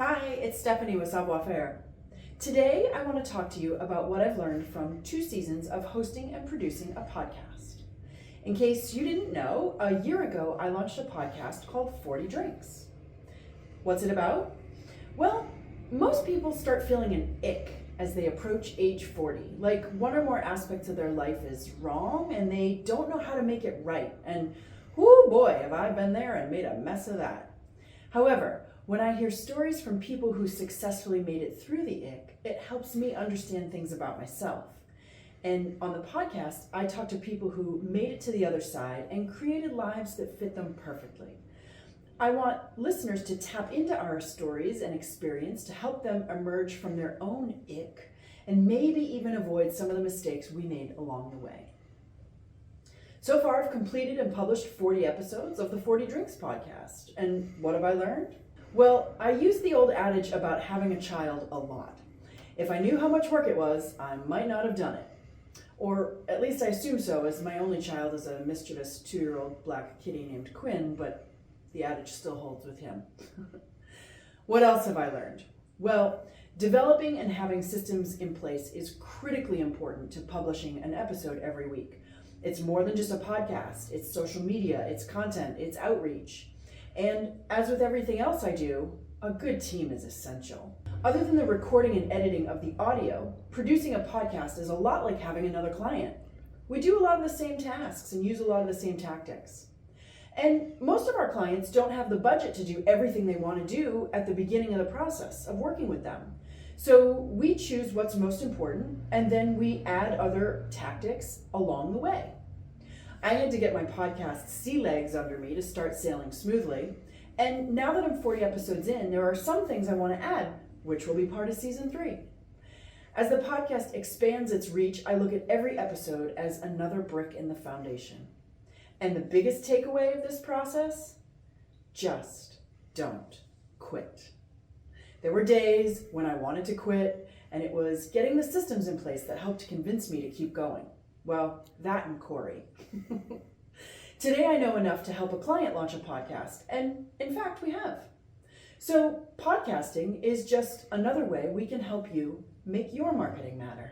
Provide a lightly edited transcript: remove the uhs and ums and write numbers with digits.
Hi, it's Stephanie with Savoir Faire. Today, I want to talk to you about what I've learned from 2 seasons of hosting and producing a podcast. In case you didn't know, a year ago, I launched a podcast called 40 Drinks. What's it about? Well, most people start feeling an ick as they approach age 40, like one or more aspects of their life is wrong and they don't know how to make it right. And whoo boy, have I been there and made a mess of that. However, when I hear stories from people who successfully made it through the ick, it helps me understand things about myself. And on the podcast, I talk to people who made it to the other side and created lives that fit them perfectly. I want listeners to tap into our stories and experience to help them emerge from their own ick and maybe even avoid some of the mistakes we made along the way. So far, I've completed and published 40 episodes of the 40 Drinks podcast. And what have I learned? Well, I used the old adage about having a child a lot. If I knew how much work it was, I might not have done it. Or at least I assume so, as my only child is a mischievous 2-year-old black kitty named Quinn, but the adage still holds with him. What else have I learned? Well, developing and having systems in place is critically important to publishing an episode every week. It's more than just a podcast. It's social media, it's content, it's outreach. And as with everything else I do, a good team is essential. Other than the recording and editing of the audio, producing a podcast is a lot like having another client. We do a lot of the same tasks and use a lot of the same tactics. And most of our clients don't have the budget to do everything they want to do at the beginning of the process of working with them. So we choose what's most important, and then we add other tactics along the way. I had to get my podcast sea legs under me to start sailing smoothly. And now that I'm 40 episodes in, there are some things I want to add, which will be part of season 3. As the podcast expands its reach, I look at every episode as another brick in the foundation. And the biggest takeaway of this process? Just don't quit. There were days when I wanted to quit, and it was getting the systems in place that helped convince me to keep going. Well, that and Corey. Today I know enough to help a client launch a podcast, and in fact we have. So podcasting is just another way we can help you make your marketing matter.